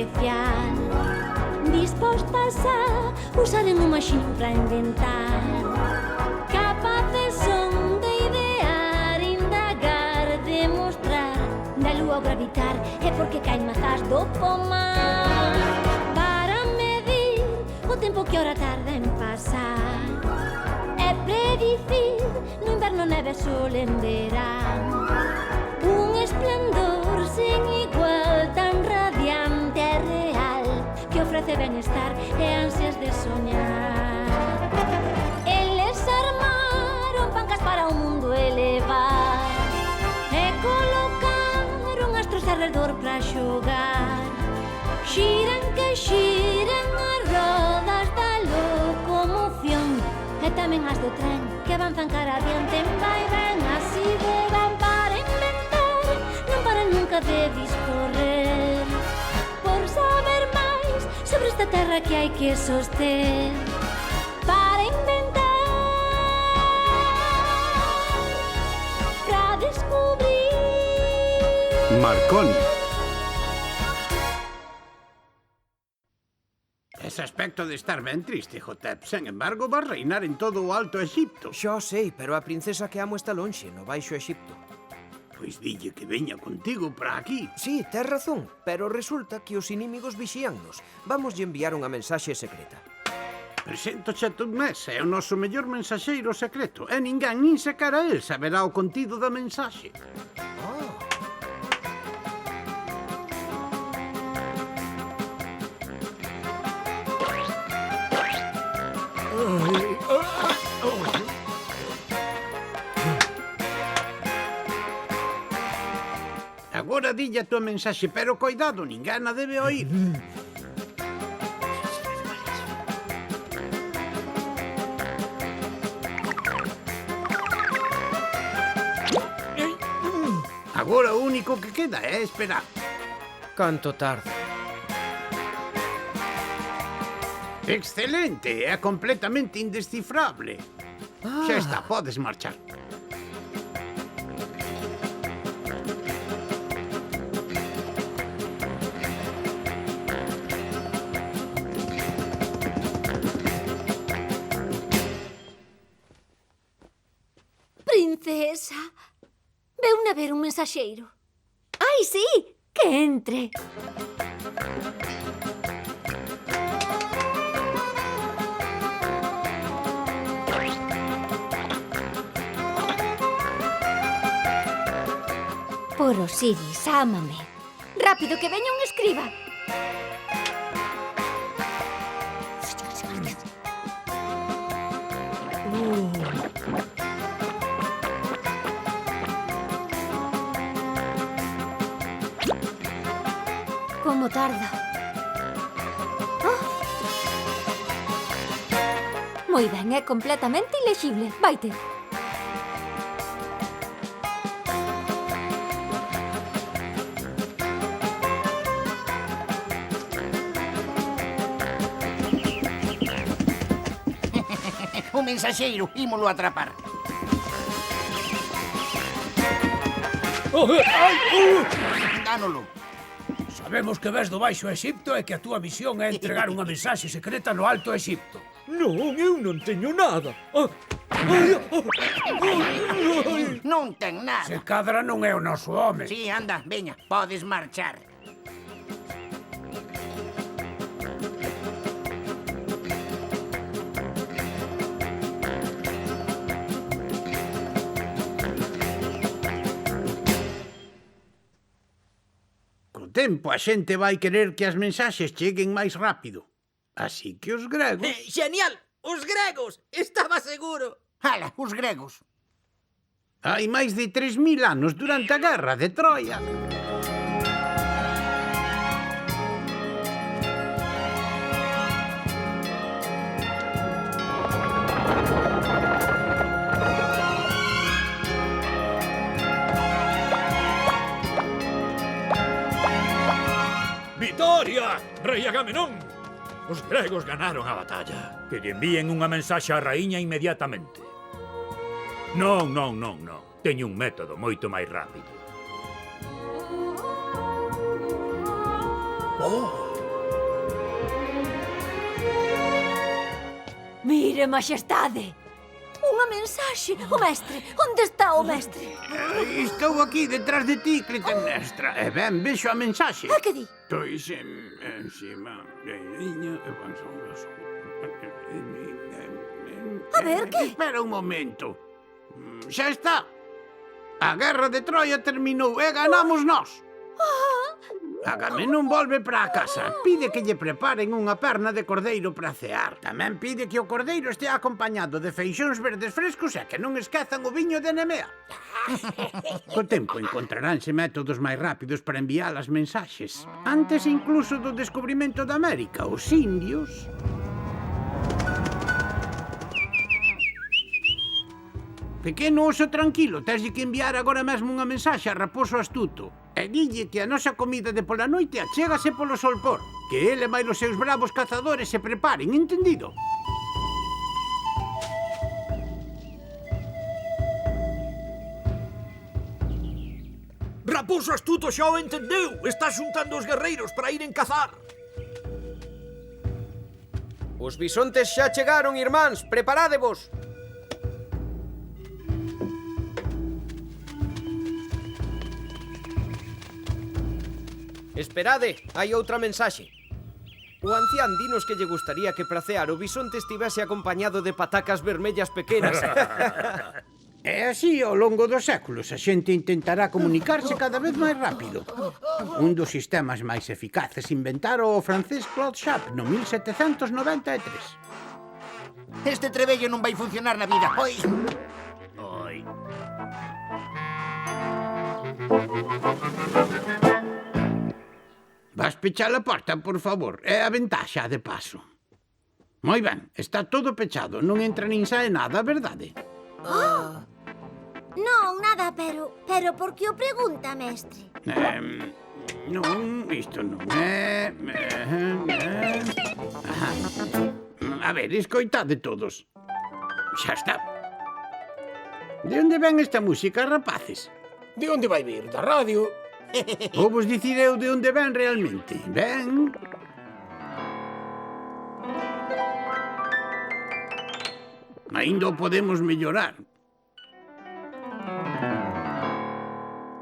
especial, dispostas a usar en un machín para inventar. Capaces son de idear, indagar, demostrar. Da lúa ao gravitar é porque caen mazás do pomar. Para medir o tempo que ora tarda en pasar, é predicir no inverno neve e sol en verán. Un esplendor sen igual, tan radiante e real, que ofrece benestar e ansias de soñar. Eles armaron pancas para o mundo elevar e colocaron astros alrededor para xogar. Xiran que xiran as rodas da locomoción e tamén as do tren que avanzan cara adiante. Vai ben, así van para inventar, non paran nunca de discorrer, por saber máis sobre esta terra que hai que soster. Para inventar, para descubrir. Marconi. Ese aspecto de estar ben triste, Hotep. Sen embargo, vas reinar en todo o Alto Egipto. Xa sei, pero a princesa que amo está lonxe, no Baixo Egipto. Pois dille que veña contigo para aquí. Sí, tes razón, pero resulta que os inimigos vixíannos. Vamos lle enviar unha mensaxe secreta. Preséntoche a Tutmés, é o noso mellor mensaxeiro secreto. E ninguén, nin sequera el, saberá o contido da mensaxe. Agora dille a tua mensaxe, pero coidado, ninguén a debe oír. Agora o único que queda é esperar. Canto tarde. Excelente, é completamente indescifrable. Xa está, podes marchar. Princesa, veuna ver un mensaxeiro. Ai, sí, que entre. Por Osiris, ámame. Rápido, que veña un escriba. Como tarda. Moi ben, é completamente ilexible. Vaite. O mensaxeiro, ímolo atrapar. Dánolo. Sabemos que ves do Baixo Egipto e que a túa misión é entregar unha mensaxe secreta no Alto Egipto. Non, eu non teño nada. Non ten nada. Se cadra non é o noso home. Sí, anda, veña, podes marchar. Co tempo a xente vai querer que as mensaxes cheguen máis rápido. Así que os gregos... Genial! Os gregos! Estaba seguro! Hala, os gregos. Hai máis de 3000 anos durante a guerra de Troia. Vitoria, rei Agamenón! Os gregos ganaron a batalla. Que lle envíen unha mensaxe á raíña inmediatamente. Non. Teño un método moito máis rápido. Oh! Mire, maxestade. Unha mensaxe. O mestre. Onde está o mestre? Estou aquí detrás de ti, Clitemnestra. E ben, vexo a mensaxe. A que di? Pois, encima... A ver, que? Espera un momento. Xa está. A guerra de Troia terminou e ganamos nós. Agamenón volve para a casa. Pide que lle preparen unha perna de cordeiro para cear. Tamén pide que o cordeiro estea acompañado de feixóns verdes frescos e que non esquezan o viño de Nemea. Co tempo encontraránse métodos máis rápidos para enviar as mensaxes. Antes incluso do descubrimento da América, os indios... Pequeno oso tranquilo, teslle que enviar agora mesmo unha mensaxe a Raposo Astuto. E dille que a nosa comida de pola noite achégase polo solpor. Que ele máis os seus bravos cazadores se preparen, entendido? Raposo Astuto xa o entendeu. Está xuntando os guerreiros para iren cazar. Os bisontes xa chegaron, irmáns. Preparádevos. Esperade, hai outra mensaxe. O ancián dinos que lle gustaría que para cear o bisonte estivese acompañado de patacas vermellas pequenas. E así, ao longo dos séculos, a xente intentará comunicarse cada vez máis rápido. Un dos sistemas máis eficaces inventara o francés Claude Chappe no 1793. Este trebello non vai funcionar na vida. Oi. Oi. Vas pechar a porta, por favor. É a ventaxa, de paso. Moi ben, está todo pechado. Non entra nin sae nada, verdade? Non, nada, pero por que o pregunta, mestre? Non, isto non é... A ver, escoitade todos. Xa está. De onde ven esta música, rapaces? De onde vai vir? Da radio? Vou vos dicir eu de onde ven realmente. Ben... Ainda o podemos mellorar.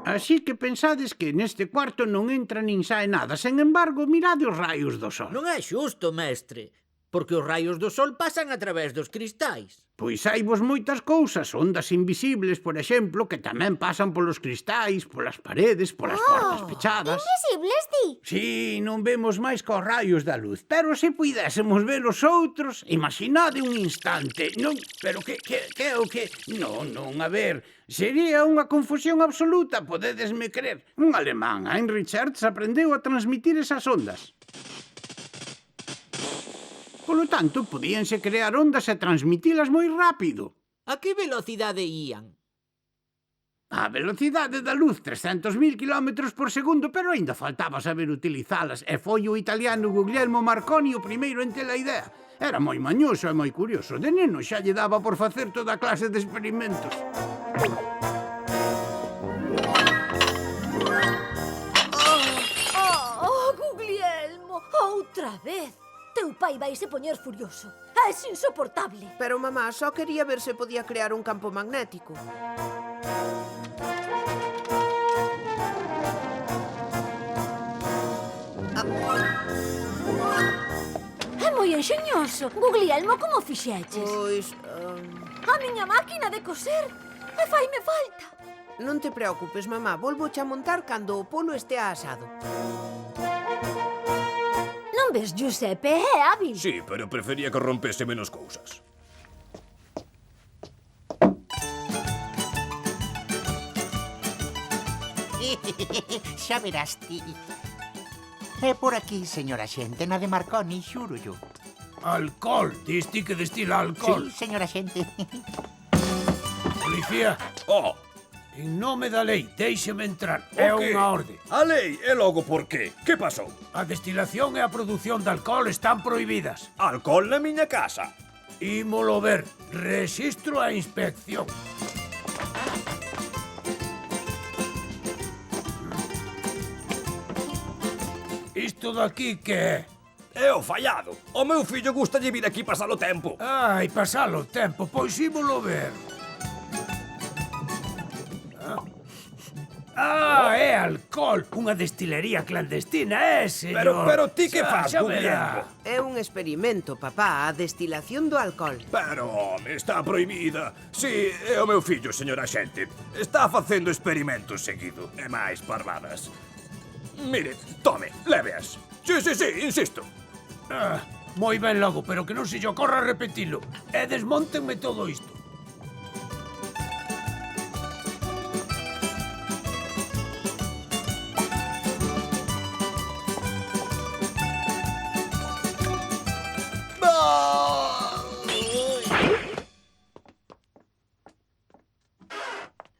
Así que pensades que neste cuarto non entra nin sae nada. Sen embargo, mirade os raios do sol. Non é xusto, mestre, porque os raios do sol pasan a través dos cristais. Pois hai vos moitas cousas, ondas invisibles, por exemplo, que tamén pasan polos cristais, polas paredes, polas portas pechadas. Invisibles, di? Sí, non vemos máis que os raios da luz, pero se puidésemos ver os outros, imaginade un instante. Non, pero que é o que... Non, a ver, sería unha confusión absoluta, podedesme crer. Un alemán, Heinrich Hertz, aprendeu a transmitir esas ondas. Polo tanto, podíanse crear ondas e transmitilas moi rápido. A que velocidade ían? A velocidade da luz, 300.000 km por segundo, pero aínda faltaba saber utilizalas, e foi o italiano Guglielmo Marconi o primeiro en ter a idea. Era moi mañoso e moi curioso. De neno xa lle daba por facer toda clase de experimentos. Guglielmo, outra vez. Teu pai vai se poñer furioso. É insoportable. Pero, mamá, só quería ver se podía crear un campo magnético. É moi enxeñoso. Guglielmo, como fixeches? Pois... A miña máquina de coser. E faime falta. non te preocupes, mamá. Volvo a montar cando o polo estea asado. Non ves, Giuseppe, é hábil. Sí, pero prefería que rompese menos cousas. Xa verás ti. É por aquí, señora xente, na de Marconi, xuro yo. Alcohol, diste que destila alcohol. Sí, señora xente. Policía, Oh, en nome da lei, déixeme entrar. É o que? unha orde. A lei, e logo por qué? Que pasou? A destilación e a produción de alcohol están prohibidas. Alcohol na miña casa. Ímolo ver. Rexistro a inspección. Isto daqui que é? É o fallado. O meu fillo gustalle vir aquí pasar o tempo. Ai, pasalo o tempo, pois ímolo ver. É alcohol, unha destilería clandestina, señor. Pero ti que fas, Xa Guglielmo? verá. É un experimento, papá, a destilación do alcohol. Pero, home, está prohibida. Si, é o meu fillo, señora xente. Está facendo experimentos seguido. E máis parvadas. Mire, tome, leveas. Sí, insisto. Moi ben logo, pero que non se lle ocorra repetilo. E desmóntenme todo isto.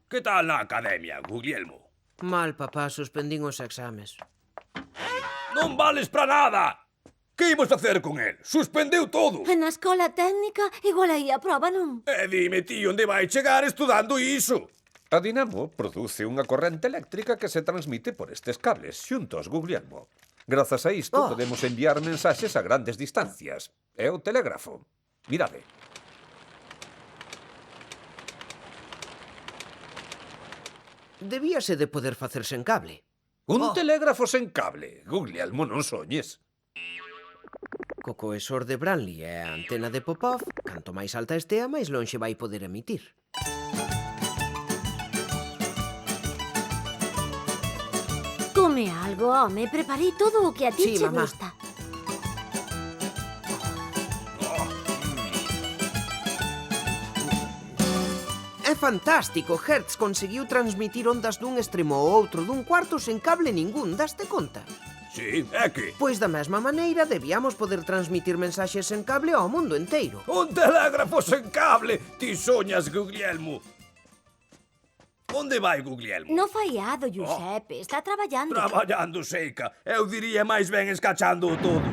Que tal na academia, Guglielmo? Mal, papá, suspendín os exames. Non vales pra nada! Que imos facer con el? Suspendeu todo! E na escola técnica, igual aí a prova, non? E dime ti onde vai chegar estudando iso? A dinamo produce unha corrente eléctrica que se transmite por estes cables xuntos, Guglielmo. Grazas a isto podemos enviar mensaxes a grandes distancias. É o telégrafo. Mirade. Debíase de poder facerse en cable. Un telégrafo sen cable. Guglielmo, non soñes. Co coesor de Branly e a antena de Popov, canto máis alta estea, máis lonxe vai poder emitir. Come algo, home, preparei todo o que a ti Sí, che mamá. gusta. É fantástico, Hertz conseguiu transmitir ondas dun extremo ao outro dun cuarto sen cable ningún, daste conta? Sí, é que... Pois da mesma maneira debíamos poder transmitir mensaxes sen cable ao mundo enteiro. Un telégrafo sen cable! Ti soñas, Guglielmo! Onde vai, Guglielmo? No faiado, Giuseppe, está traballando. Traballando seica. Eu diría máis ben escachando todo.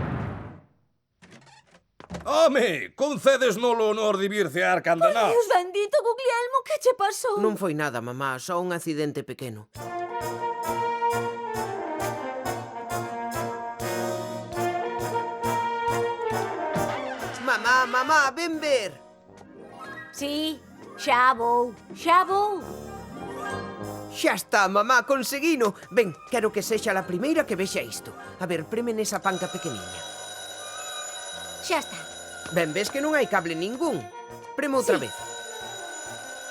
Home, concedes nolo honor de vir cear canda nós. Dios bendito, Guglielmo, que che pasou? Non foi nada, mamá, só un accidente pequeno. Mamá, ven ver. Sí, xa vou, xa vou. Xa está, mamá, conseguino. Ben, quero que sexa a primeira que vexa isto. A ver, preme nesa panca pequeniña. Xa está. Ben, ves que non hai cable ningún. Preme outra vez.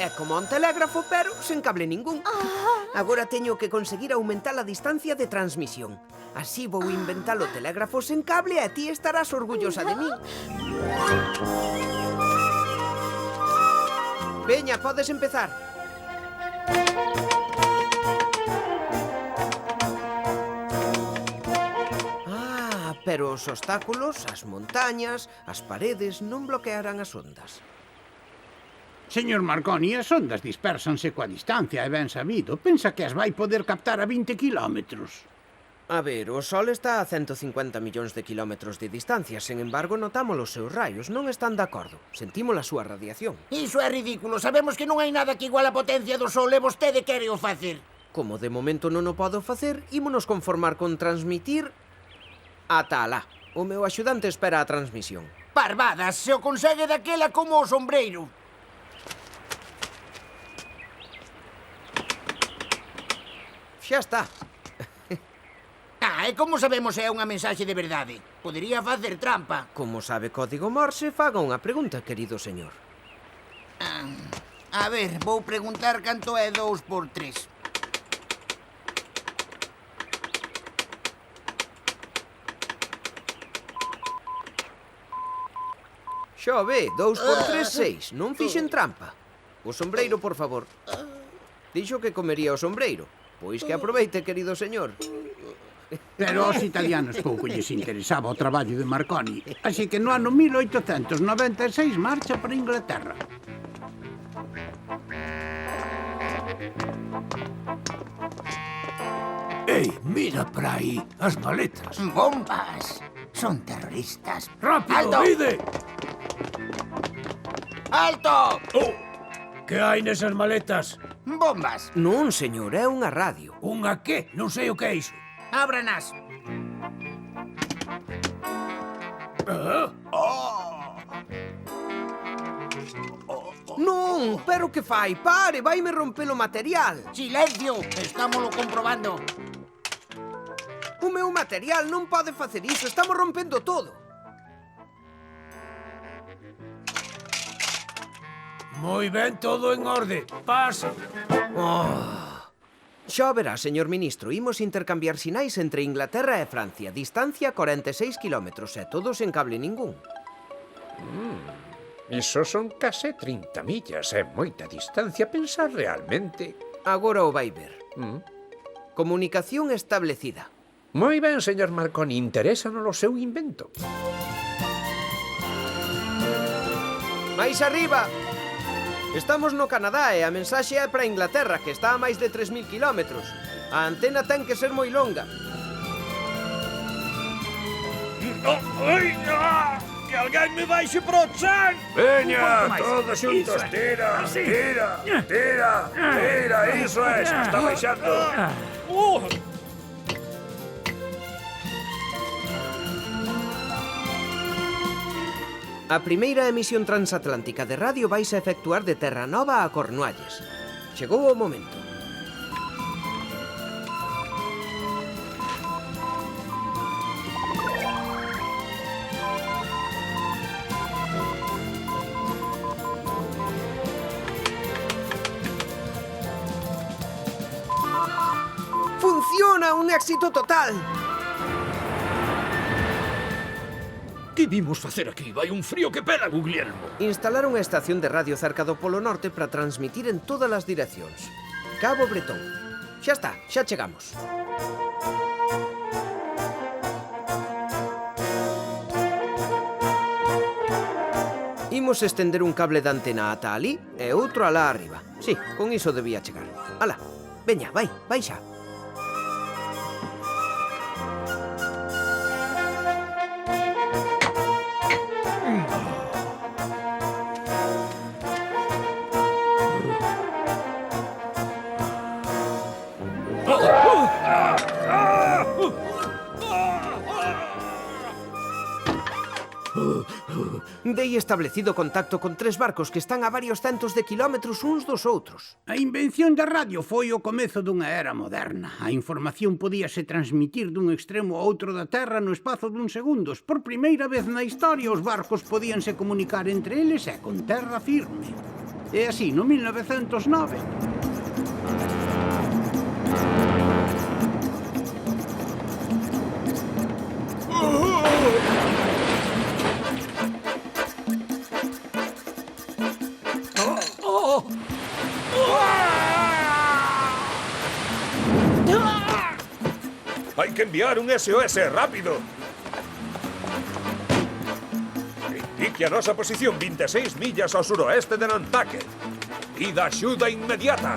É como un telégrafo, pero sen cable ningún. Agora teño que conseguir aumentar a distancia de transmisión. Así vou inventar o telégrafo sen cable e ti estarás orgullosa de min. Veña, podes empezar. Pero os obstáculos, as montañas, as paredes non bloquearán as ondas. Señor Marconi, as ondas dispérsanse coa distancia, é ben sabido. Pensa que as vai poder captar a 20 kilómetros. A ver, o Sol está a 150 millóns de kilómetros de distancia, sen embargo, notamos os seus raios, non están de acordo. Sentimos a súa radiación. Iso é ridículo. Sabemos que non hai nada que igual a potencia do Sol e vostede quere o facer. Como de momento non o podo facer, ímonos conformar con transmitir ata alá. O meu axudante espera a transmisión. Parvadas, se o consegue daquela como o sombreiro. Xa está. E como sabemos se é unha mensaxe de verdade? Podería facer trampa. Como sabe código Morse, faga unha pregunta, querido señor. A ver, vou preguntar canto é 2 por 3. Xa ve, 2 por 3, 6. Non fixen trampa. O sombreiro, por favor. Dixo que comería o sombreiro. Pois que aproveite, querido señor. Pero aos italianos pouco lles interesaba o traballo de Marconi. Así que no ano 1896 marcha para Inglaterra. Ei, mira para aí, as maletas. Bombas. Son terroristas. Rápido, ¡Alto! ide! ¡Alto! Oh, que hai nesas maletas? Bombas. Non, señor, é unha radio. Unha que? Non sei o que é iso. Ábranas. Non, pero que fai? Pare, vaime romper o material. Silencio, estámoslo comprobando. O meu material non pode facer iso, estamos rompendo todo. Moi ben, todo en orde. Pasa. Xa verá, señor ministro, imos intercambiar sinais entre Inglaterra e Francia. Distancia 46 kilómetros e todos en cable ningún. Iso son case 30 millas, é moita distancia. Pensar realmente... Agora o vai ver. Comunicación establecida. Moi ben, señor Marconi, interésanos o seu invento. Mais arriba! Estamos no Canadá e a mensaxe é para Inglaterra, que está a máis de 3.000 kilómetros. A antena ten que ser moi longa. Que alguén me baixe para o chan! Veña, todos xuntos, tira, tira, tira, tira, iso é, xa está baixando. A primeira emisión transatlántica de radio vais a efectuar de Terra Nova a Cornualles. Chegou o momento. ¡Funciona! ¡Un éxito total! Que vimos facer aquí? Vai un frío que pela, Guglielmo. Instalar unha estación de radio cerca do Polo Norte para transmitir en todas as direccións. Cabo Bretón. Xa está, xa chegamos. Imos estender un cable de antena ata ali e outro alá arriba. Sí, con iso debía chegar. Alá, veña, vai xa. Dei establecido contacto con 3 barcos que están a varios centos de kilómetros uns dos outros. A invención da radio foi o comezo dunha era moderna. A información podíase transmitir dun extremo a outro da Terra no espazo dun segundos. Por primeira vez na historia, os barcos podíanse comunicar entre eles e con terra firme. E así, no 1909... Hai que enviar un SOS rápido. Indique a nosa posición 26 millas ao suroeste de Nantucket. Pida axuda inmediata.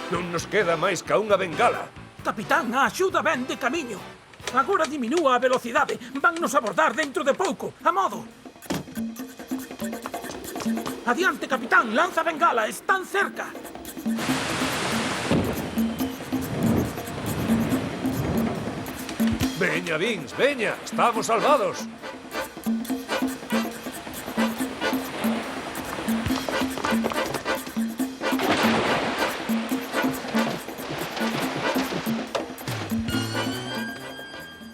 Non nos queda máis ca unha bengala. Capitán, a axuda ven de camiño. Agora diminúa a velocidade. Vannos abordar dentro de pouco. A modo. Adiante, capitán. Lanza a bengala. Están cerca. Veña, Vince, veña. Estamos salvados.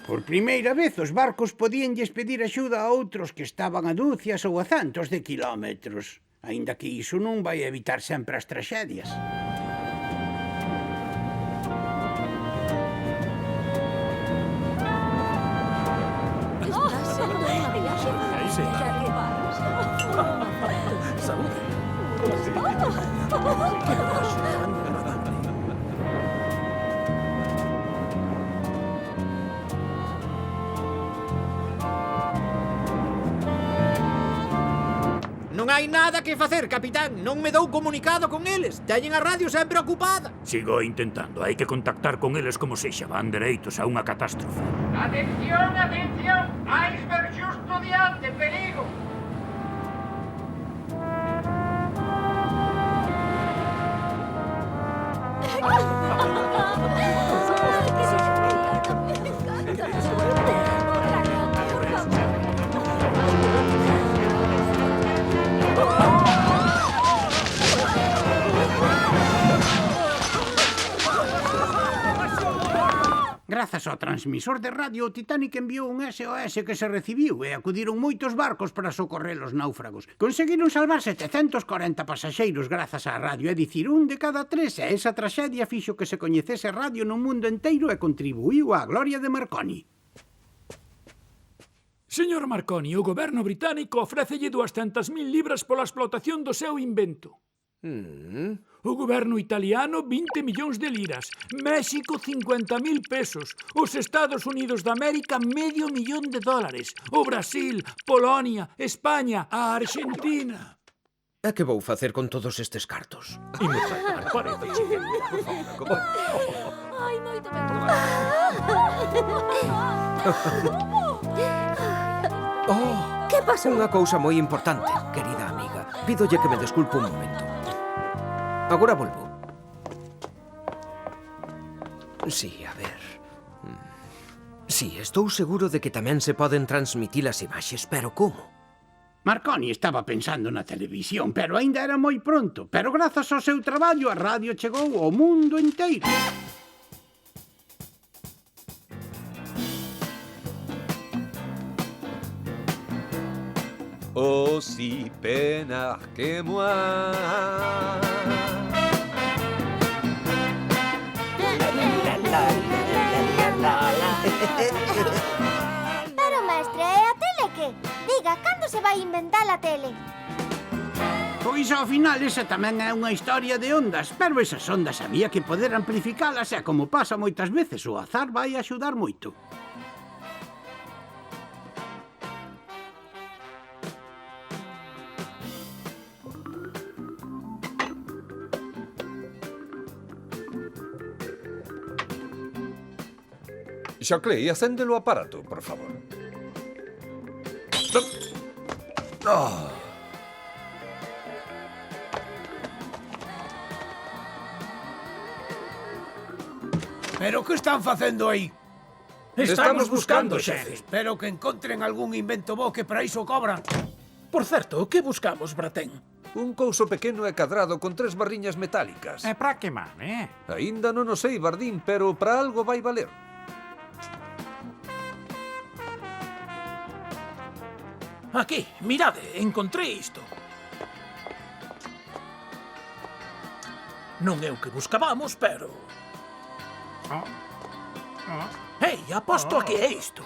Por primeira vez, os barcos podíanlles pedir axuda a outros que estaban a dúcias ou a centos de kilómetros. Aínda que iso non vai evitar sempre as traxedias. Está sendo unha viaxe Saúde. Non hai nada que facer, capitán. Non me dou comunicado con eles. Teñen a radio sempre ocupada. Sigo intentando. Hai que contactar con eles como sexa. Van dereitos a unha catástrofe. Atención, atención. Iceberg xusto diante, perigo. Grazas ao transmisor de radio, o Titanic enviou un SOS que se recibiu e acudiron moitos barcos para socorrer os náufragos. Conseguiron salvar 740 pasaxeiros grazas á radio, é dicir, 1 de cada 3, e esa traxedia fixo que se coñecese radio no mundo enteiro e contribuíu á gloria de Marconi. Señor Marconi, o goberno británico ofrécelle 200.000 libras pola explotación do seu invento. O goberno italiano 20 millóns de liras, México 50.000 pesos, os Estados Unidos de América $500.000, o Brasil, Polonia, España, a Argentina. E que vou facer con todos estes cartos? Imos a parece, por favor. Ai, moito ben. Que pasa? Unha cousa moi importante, querida amiga. Pídolle que me desculpe un momento. Agora volvo. Sí, a ver. Sí, estou seguro de que tamén se poden transmitir as imaxes, pero como? Marconi estaba pensando na televisión, pero aínda era moi pronto. Pero grazas ao seu traballo, a radio chegou ao mundo inteiro. Aussi peinard que moi. Pero, mestre, e a tele que? Diga, cando se vai inventar a tele? Pois ao final esa tamén é unha historia de ondas, pero esas ondas había que poder amplificalas e como pasa moitas veces o azar vai axudar moito. Xaclé, acéndelo o aparato, por favor. Pero que están facendo aí? Estamos buscando, xefe. Espero que encontren algún invento bo que para iso cobran. Por certo, que buscamos, Bratén? Un couso pequeno e cadrado con 3 barriñas metálicas. E pra que vale, Aínda non o sei, Bardín, pero para algo vai valer. Aquí, mirade, encontrei isto. Non é o que buscábamos, pero... Ei, aposto a que é isto.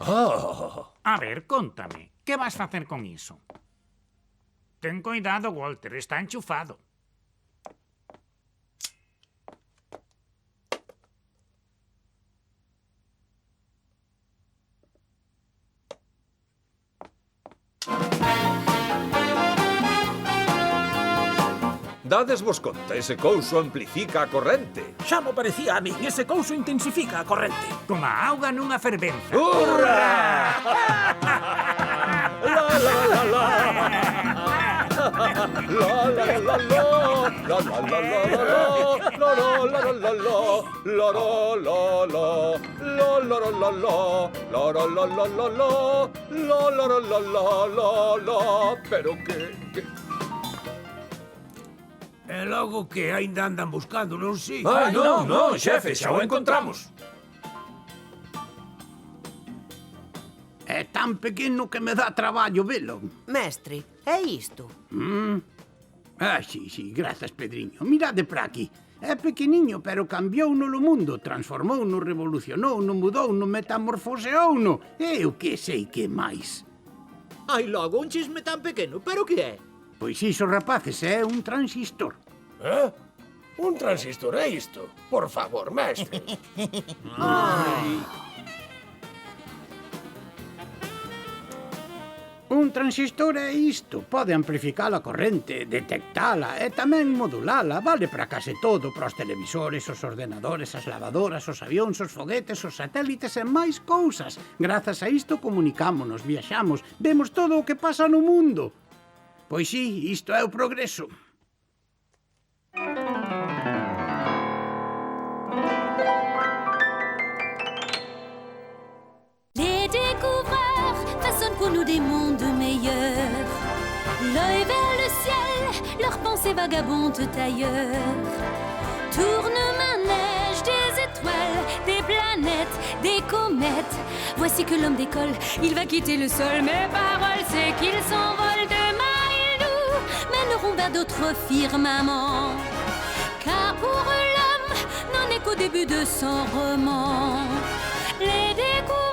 A ver, cóntame, que vas facer con iso? Ten cuidado, Walter, está enchufado. Dades vos conta, ese couso amplifica a corrente. Xa mo parecía a min, ese couso intensifica a corrente. Como a auga nunha fervenza. Hurra! La la la la. La la la la. La la la la la. La la la la la. La la la la. La la la la la. La la la la la la. La la la la la la. Pero que E logo que aínda andan buscando, non si? Ai, non, xefe, xa o encontramos. É tan pequeno que me dá traballo velo. Mestre, é isto? Sí, grazas, Pedriño. Mirade para aquí. É pequeniño, pero cambiou no mundo. Transformou-no, revolucionou-no, mudou-no, metamorfoseou-no. E o que sei que máis. Hai logo un chisme tan pequeno, pero que é? Pois iso, rapaces, é un transistor. Un transistor é isto? Por favor, mestre. Un transistor é isto. Pode amplificar a corrente, detectala e tamén modulala. Vale para case todo, para os televisores, os ordenadores, as lavadoras, os avións, os foguetes, os satélites e máis cousas. Grazas a isto comunicámonos, viaxamos, vemos todo o que pasa no mundo. Pois sí, isto é o progreso. Les découvreurs façonnent pour nous des mondes meilleurs. L'œil vers le ciel, leurs pensées vagabondent ailleurs. Tourne manège planètes, des comètes. Voici que l'homme décolle, il va quitter le sol. Mes paroles, c'est qu'il s'envole demain, ils nous mèneront vers d'autres firmaments. Car pour l'homme, n'en est qu'au début de son roman. Les découvertes